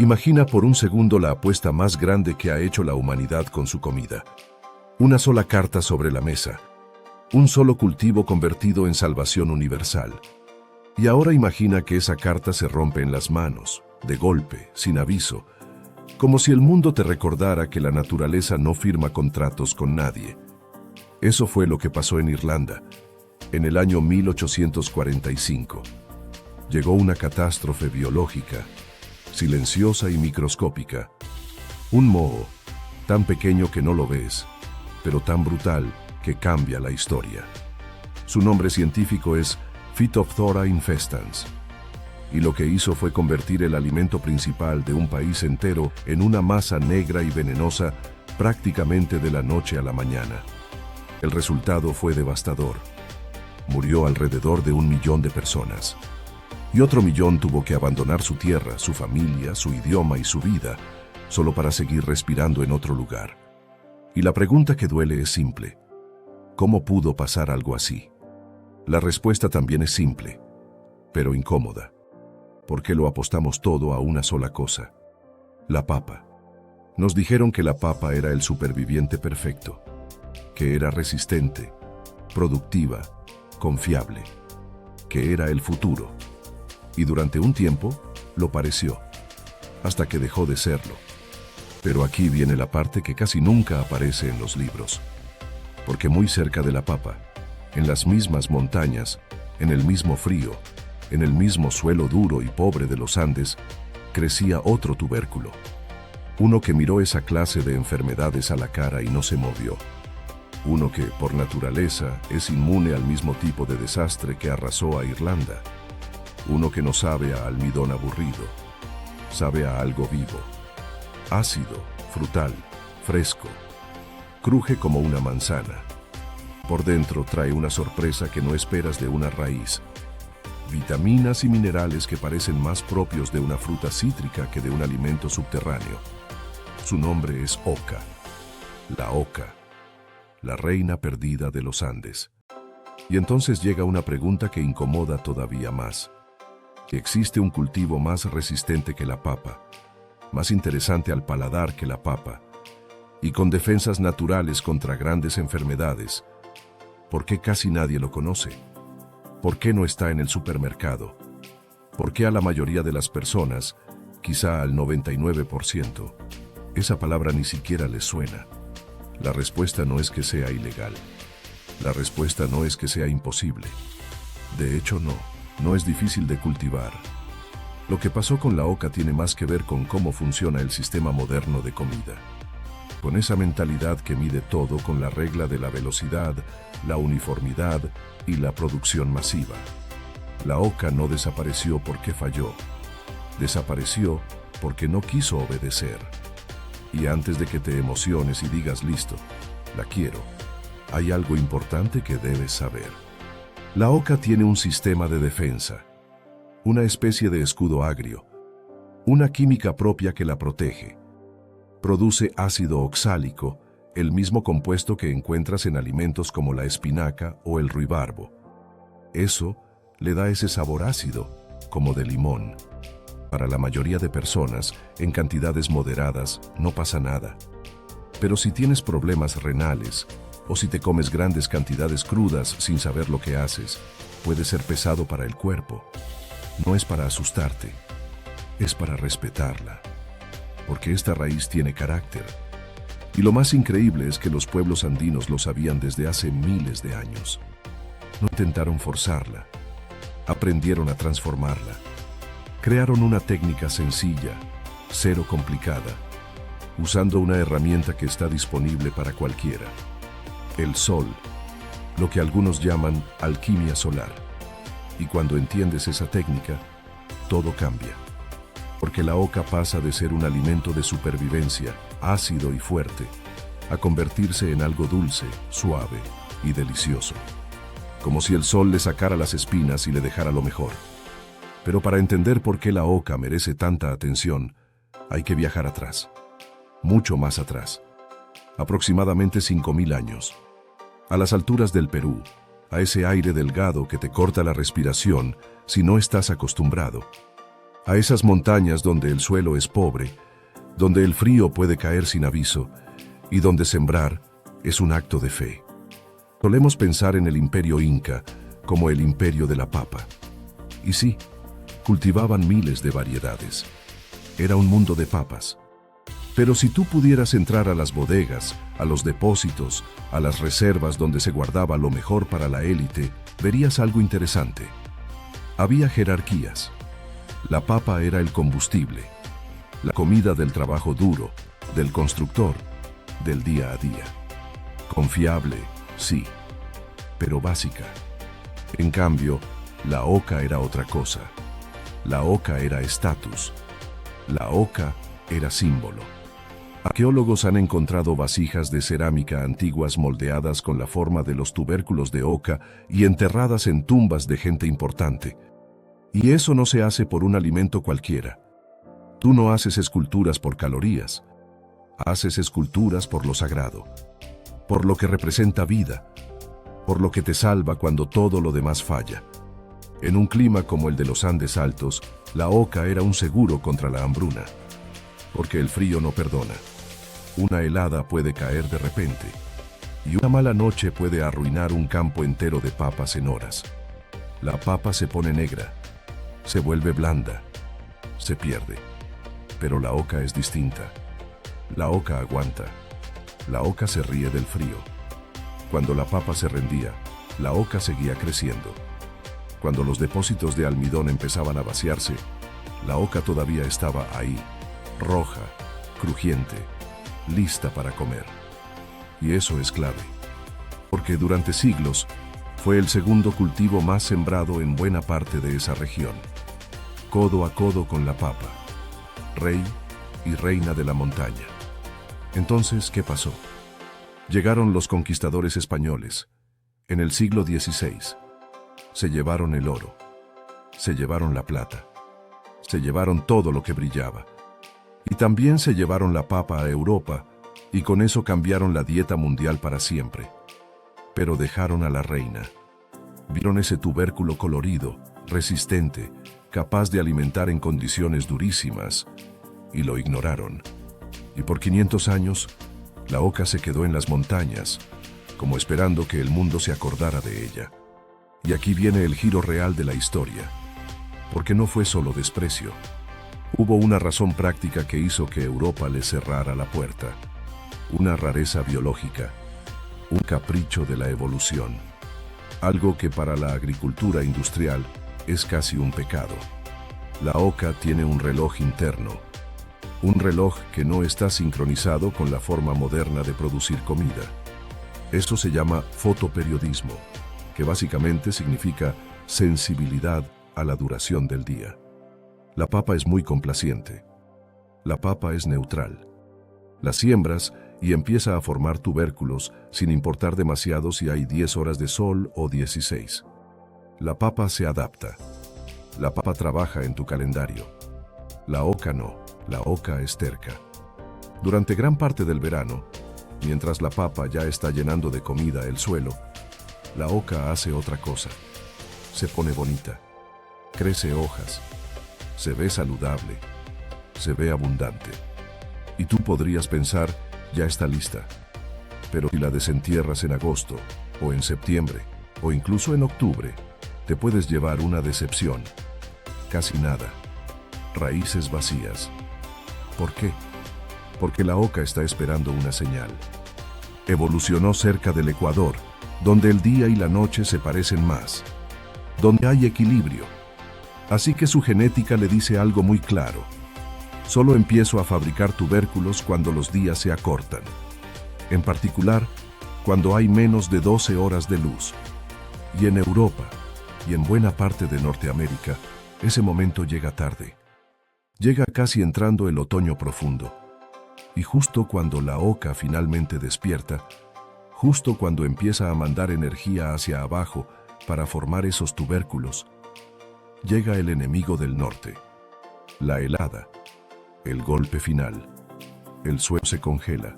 Imagina por un segundo la apuesta más grande que ha hecho la humanidad con su comida. Una sola carta sobre la mesa. Un solo cultivo convertido en salvación universal. Y ahora imagina que esa carta se rompe en las manos, de golpe, sin aviso, como si el mundo te recordara que la naturaleza no firma contratos con nadie. Eso fue lo que pasó en Irlanda, en el año 1845. Llegó una catástrofe biológica, silenciosa y microscópica. Un moho, tan pequeño que no lo ves, pero tan brutal que cambia la historia. Su nombre científico es Phytophthora infestans, y lo que hizo fue convertir el alimento principal de un país entero en una masa negra y venenosa prácticamente de la noche a la mañana. El resultado fue devastador. Murió alrededor de 1 millón de personas. Y otro millón tuvo que abandonar su tierra, su familia, su idioma y su vida, solo para seguir respirando en otro lugar. Y la pregunta que duele es simple. ¿Cómo pudo pasar algo así? La respuesta también es simple, pero incómoda. ¿Por qué lo apostamos todo a una sola cosa? La papa. Nos dijeron que la papa era el superviviente perfecto, que era resistente, productiva, confiable, que era el futuro. Y durante un tiempo lo pareció, hasta que dejó de serlo. Pero aquí viene la parte que casi nunca aparece en los libros. Porque muy cerca de la papa, en las mismas montañas, en el mismo frío, en el mismo suelo duro y pobre de los Andes, crecía otro tubérculo. Uno que miró esa clase de enfermedades a la cara y no se movió. Uno que, por naturaleza, es inmune al mismo tipo de desastre que arrasó a Irlanda. Uno que no sabe a almidón aburrido, sabe a algo vivo, ácido, frutal, fresco, cruje como una manzana. Por dentro trae una sorpresa que no esperas de una raíz, vitaminas y minerales que parecen más propios de una fruta cítrica que de un alimento subterráneo. Su nombre es oca, la oca, la reina perdida de los Andes. Y entonces llega una pregunta que incomoda todavía más. ¿Existe un cultivo más resistente que la papa, más interesante al paladar que la papa, y con defensas naturales contra grandes enfermedades? ¿Por qué casi nadie lo conoce? ¿Por qué no está en el supermercado? ¿Por qué a la mayoría de las personas, quizá al 99%, esa palabra ni siquiera les suena? La respuesta no es que sea ilegal. La respuesta no es que sea imposible. De hecho, no es difícil de cultivar. Lo que pasó con la oca tiene más que ver con cómo funciona el sistema moderno de comida. Con esa mentalidad que mide todo con la regla de la velocidad, la uniformidad y la producción masiva. La oca no desapareció porque falló. Desapareció porque no quiso obedecer. Y antes de que te emociones y digas listo, la quiero, hay algo importante que debes saber. La oca tiene un sistema de defensa, una especie de escudo agrio, una química propia que la protege. Produce ácido oxálico, el mismo compuesto que encuentras en alimentos como la espinaca o el ruibarbo. Eso le da ese sabor ácido, como de limón. Para la mayoría de personas, en cantidades moderadas, no pasa nada. Pero si tienes problemas renales, o si te comes grandes cantidades crudas sin saber lo que haces, puede ser pesado para el cuerpo. No es para asustarte, es para respetarla. Porque esta raíz tiene carácter. Y lo más increíble es que los pueblos andinos lo sabían desde hace miles de años. No intentaron forzarla, aprendieron a transformarla. Crearon una técnica sencilla, cero complicada, usando una herramienta que está disponible para cualquiera. El sol, lo que algunos llaman alquimia solar. Y cuando entiendes esa técnica, todo cambia. Porque la oca pasa de ser un alimento de supervivencia, ácido y fuerte, a convertirse en algo dulce, suave y delicioso. Como si el sol le sacara las espinas y le dejara lo mejor. Pero para entender por qué la oca merece tanta atención, hay que viajar atrás. Mucho más atrás. Aproximadamente 5000 años. A las alturas del Perú, a ese aire delgado que te corta la respiración si no estás acostumbrado. a esas montañas donde el suelo es pobre, donde el frío puede caer sin aviso y donde sembrar es un acto de fe. Solemos pensar en el imperio inca como el imperio de la papa. Y sí, cultivaban miles de variedades. Era un mundo de papas. Pero si tú pudieras entrar a las bodegas, a los depósitos, a las reservas donde se guardaba lo mejor para la élite, verías algo interesante. Había jerarquías. La papa era el combustible, la comida del trabajo duro, del constructor, del día a día. Confiable, sí, pero básica. En cambio, la oca era otra cosa. La oca era estatus. La oca era símbolo. Arqueólogos han encontrado vasijas de cerámica antiguas moldeadas con la forma de los tubérculos de oca y enterradas en tumbas de gente importante. Y eso no se hace por un alimento cualquiera. Tú no haces esculturas por calorías. Haces esculturas por lo sagrado, por lo que representa vida, por lo que te salva cuando todo lo demás falla. En un clima como el de los Andes altos, la oca era un seguro contra la hambruna, porque el frío no perdona. Una helada puede caer de repente, y una mala noche puede arruinar un campo entero de papas en horas. La papa se pone negra, se vuelve blanda, se pierde. Pero la oca es distinta. La oca aguanta. La oca se ríe del frío. Cuando la papa se rendía, la oca seguía creciendo. Cuando los depósitos de almidón empezaban a vaciarse, la oca todavía estaba ahí, roja, crujiente, lista para comer. Y eso es clave, porque durante siglos fue el segundo cultivo más sembrado en buena parte de esa región. Codo a codo con la papa, rey y reina de la montaña. Entonces, ¿qué pasó? Llegaron los conquistadores españoles. En el siglo XVI. Se llevaron el oro. Se llevaron la plata. Se llevaron todo lo que brillaba. Y también se llevaron la papa a Europa, y con eso cambiaron la dieta mundial para siempre. Pero dejaron a la reina. Vieron ese tubérculo colorido, resistente, capaz de alimentar en condiciones durísimas, y lo ignoraron. Y por 500 años, la oca se quedó en las montañas, como esperando que el mundo se acordara de ella. Y aquí viene el giro real de la historia, porque no fue solo desprecio. Hubo una razón práctica que hizo que Europa le cerrara la puerta. Una rareza biológica, un capricho de la evolución. Algo que para la agricultura industrial es casi un pecado. La oca tiene un reloj interno. Un reloj que no está sincronizado con la forma moderna de producir comida. Esto se llama fotoperiodismo, que básicamente significa sensibilidad a la duración del día. La papa es muy complaciente. La papa es neutral. La siembras y empieza a formar tubérculos sin importar demasiado si hay 10 horas de sol o 16. La papa se adapta. La papa trabaja en tu calendario. La oca no. La oca es terca. Durante gran parte del verano, mientras la papa ya está llenando de comida el suelo, la oca hace otra cosa. Se pone bonita, crece hojas, se ve saludable, se ve abundante. Y tú podrías pensar, ya está lista. Pero si la desentierras en agosto, o en septiembre, o incluso en octubre, te puedes llevar una decepción. Casi nada. Raíces vacías. ¿Por qué? Porque la oca está esperando una señal. Evolucionó cerca del Ecuador, donde el día y la noche se parecen más, donde hay equilibrio. Así que su genética le dice algo muy claro. Solo empiezo a fabricar tubérculos cuando los días se acortan. En particular, cuando hay menos de 12 horas de luz. Y en Europa, y en buena parte de Norteamérica, ese momento llega tarde. Llega casi entrando el otoño profundo. Y justo cuando la oca finalmente despierta, justo cuando empieza a mandar energía hacia abajo para formar esos tubérculos, llega el enemigo del norte, la helada, el golpe final. El suelo se congela.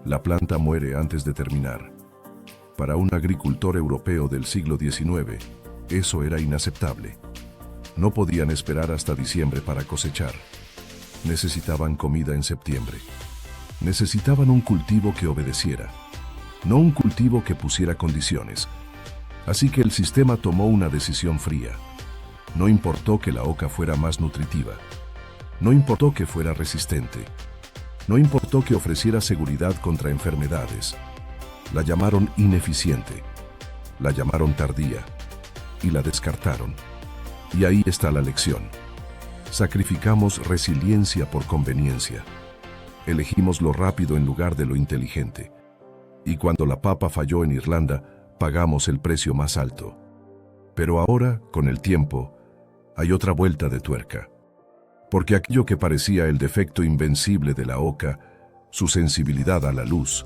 La planta muere antes de terminar. Para un agricultor europeo del siglo XIX, eso era inaceptable. No podían esperar hasta diciembre para cosechar. Necesitaban comida en septiembre. Necesitaban un cultivo que obedeciera, no un cultivo que pusiera condiciones. Así que el sistema tomó una decisión fría. No importó que la oca fuera más nutritiva. No importó que fuera resistente. No importó que ofreciera seguridad contra enfermedades. La llamaron ineficiente. La llamaron tardía. Y la descartaron. Y ahí está la lección. Sacrificamos resiliencia por conveniencia. Elegimos lo rápido en lugar de lo inteligente. Y cuando la papa falló en Irlanda, pagamos el precio más alto. Pero ahora, con el tiempo, hay otra vuelta de tuerca. Porque aquello que parecía el defecto invencible de la oca, su sensibilidad a la luz,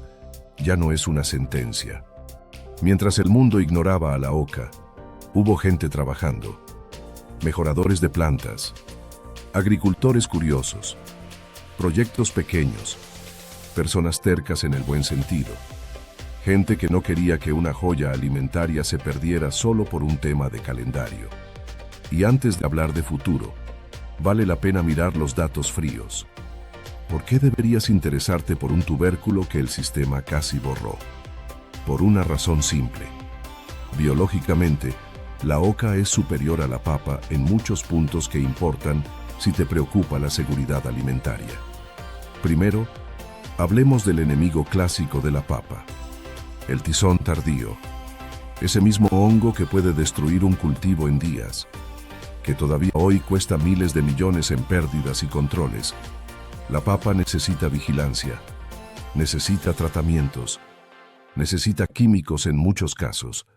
ya no es una sentencia. Mientras el mundo ignoraba a la oca, hubo gente trabajando. Mejoradores de plantas, agricultores curiosos, proyectos pequeños, personas tercas en el buen sentido, gente que no quería que una joya alimentaria se perdiera solo por un tema de calendario. Y antes de hablar de futuro, vale la pena mirar los datos fríos. ¿Por qué deberías interesarte por un tubérculo que el sistema casi borró? Por una razón simple. Biológicamente, la oca es superior a la papa en muchos puntos que importan si te preocupa la seguridad alimentaria. Primero, hablemos del enemigo clásico de la papa, el tizón tardío. Ese mismo hongo que puede destruir un cultivo en días, que todavía hoy cuesta miles de millones en pérdidas y controles. La papa necesita vigilancia, necesita tratamientos, necesita químicos en muchos casos.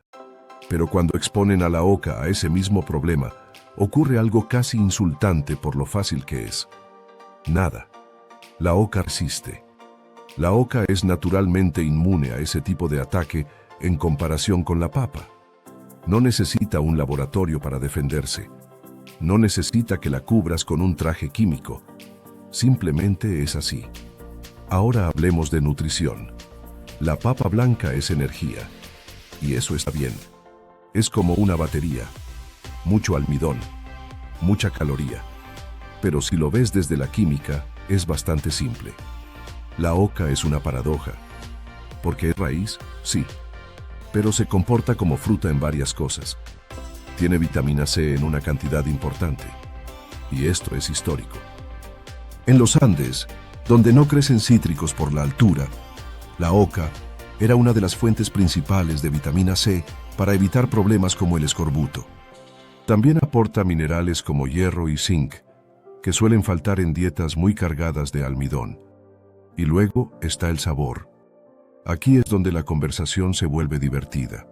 Pero cuando exponen a la oca a ese mismo problema, ocurre algo casi insultante por lo fácil que es. Nada. La oca resiste. La oca es naturalmente inmune a ese tipo de ataque en comparación con la papa. No necesita un laboratorio para defenderse. No necesita que la cubras con un traje químico. Simplemente es así. Ahora hablemos de nutrición. La papa blanca es energía. Y eso está bien. Es como una batería. Mucho almidón. Mucha caloría. Pero si lo ves desde la química, es bastante simple. La oca es una paradoja. ¿Porque es raíz? Sí. Pero se comporta como fruta en varias cosas. Tiene vitamina C en una cantidad importante. Y esto es histórico. En los Andes, donde no crecen cítricos por la altura, la oca era una de las fuentes principales de vitamina C para evitar problemas como el escorbuto. También aporta minerales como hierro y zinc, que suelen faltar en dietas muy cargadas de almidón. Y luego está el sabor. Aquí es donde la conversación se vuelve divertida.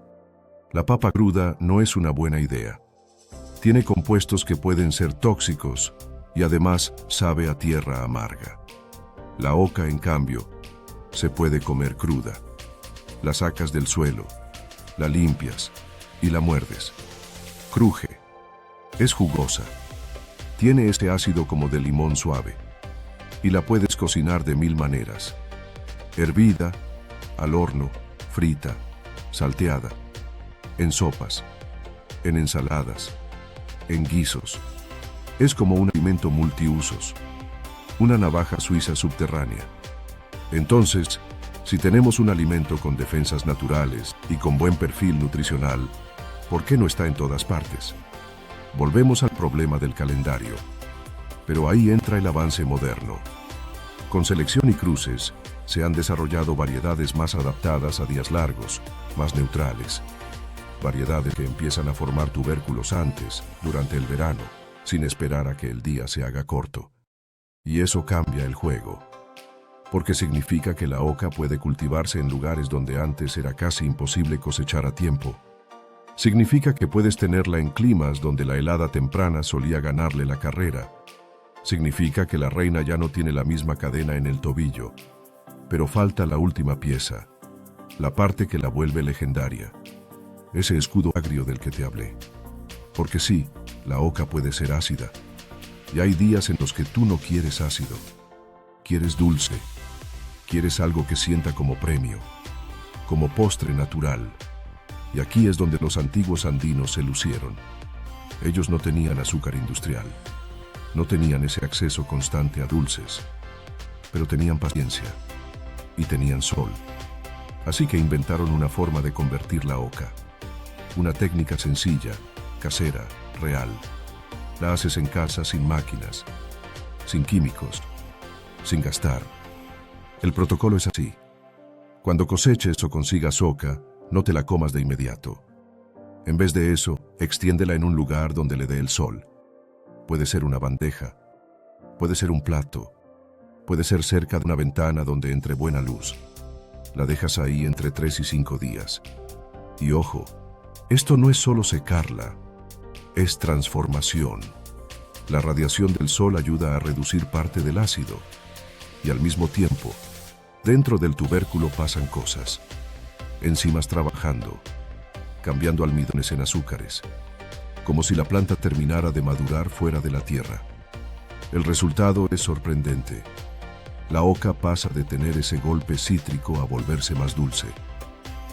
La papa cruda no es una buena idea. Tiene compuestos que pueden ser tóxicos y además sabe a tierra amarga. La oca, en cambio, se puede comer cruda. La sacas del suelo, la limpias y la muerdes. Cruje. Es jugosa. Tiene este ácido como de limón suave. Y la puedes cocinar de 1000 maneras. Hervida, al horno, frita, salteada, en sopas, en ensaladas, en guisos. Es como un alimento multiusos, una navaja suiza subterránea. Entonces, si tenemos un alimento con defensas naturales y con buen perfil nutricional, ¿por qué no está en todas partes? Volvemos al problema del calendario. Pero ahí entra el avance moderno. Con selección y cruces, se han desarrollado variedades más adaptadas a días largos, más neutrales. Variedades que empiezan a formar tubérculos antes, durante el verano, sin esperar a que el día se haga corto. Y eso cambia el juego. Porque significa que la oca puede cultivarse en lugares donde antes era casi imposible cosechar a tiempo. Significa que puedes tenerla en climas donde la helada temprana solía ganarle la carrera. Significa que la reina ya no tiene la misma cadena en el tobillo. Pero falta la última pieza, la parte que la vuelve legendaria. Ese escudo agrio del que te hablé. Porque sí, la oca puede ser ácida. Y hay días en los que tú no quieres ácido. Quieres dulce. Quieres algo que sienta como premio, como postre natural. Y aquí es donde los antiguos andinos se lucieron. Ellos no tenían azúcar industrial, no tenían ese acceso constante a dulces, pero tenían paciencia y tenían sol. Así que inventaron una forma de convertir la oca. Una técnica sencilla, casera, real. La haces en casa sin máquinas, sin químicos, sin gastar. El protocolo es así. Cuando coseches o consigas oca, no te la comas de inmediato. En vez de eso, extiéndela en un lugar donde le dé el sol. Puede ser una bandeja, puede ser un plato, puede ser cerca de una ventana donde entre buena luz. La dejas ahí entre 3 y 5 días. Y ojo, esto no es solo secarla, es transformación. La radiación del sol ayuda a reducir parte del ácido y al mismo tiempo, dentro del tubérculo pasan cosas. Enzimas trabajando, cambiando almidones en azúcares, como si la planta terminara de madurar fuera de la tierra. El resultado es sorprendente. La oca pasa de tener ese golpe cítrico a volverse más dulce.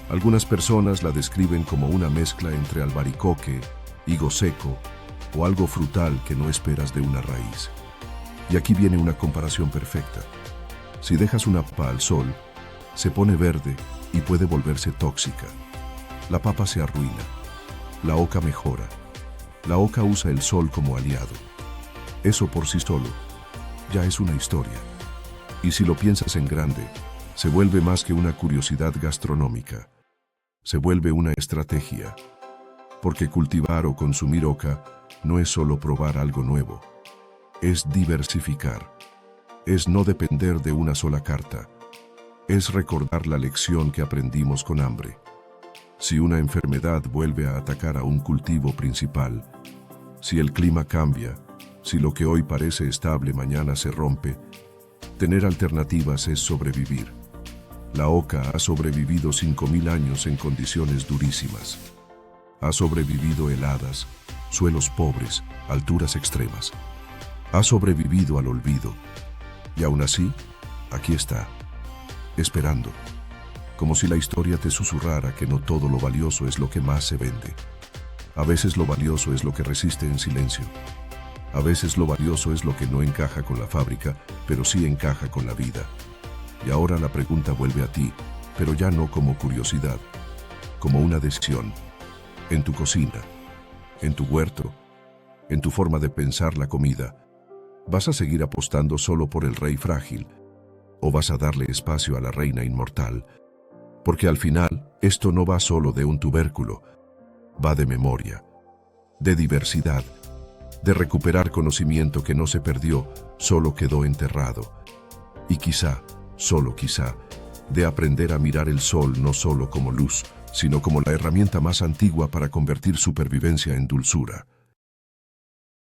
Algunas personas la describen como una mezcla entre albaricoque, higo seco o algo frutal que no esperas de una raíz. Y aquí viene una comparación perfecta. Si dejas una papa al sol, se pone verde y puede volverse tóxica. La papa se arruina. La oca mejora. La oca usa el sol como aliado. Eso por sí solo ya es una historia. Y si lo piensas en grande, se vuelve más que una curiosidad gastronómica. Se vuelve una estrategia. Porque cultivar o consumir oca no es solo probar algo nuevo. Es diversificar. Es no depender de una sola carta. Es recordar la lección que aprendimos con hambre. Si una enfermedad vuelve a atacar a un cultivo principal, si el clima cambia, si lo que hoy parece estable mañana se rompe, tener alternativas es sobrevivir. La oca ha sobrevivido 5000 años en condiciones durísimas. Ha sobrevivido heladas, suelos pobres, alturas extremas. Ha sobrevivido al olvido. Y aún así, aquí está, esperando. Como si la historia te susurrara que no todo lo valioso es lo que más se vende. A veces lo valioso es lo que resiste en silencio. A veces lo valioso es lo que no encaja con la fábrica, pero sí encaja con la vida. Y ahora la pregunta vuelve a ti, pero ya no como curiosidad, como una decisión. En tu cocina, en tu huerto, en tu forma de pensar la comida, ¿vas a seguir apostando solo por el rey frágil? ¿O vas a darle espacio a la reina inmortal? Porque al final, esto no va solo de un tubérculo, va de memoria, de diversidad, de recuperar conocimiento que no se perdió, solo quedó enterrado. Y quizá, solo quizá, de aprender a mirar el sol no solo como luz, sino como la herramienta más antigua para convertir supervivencia en dulzura.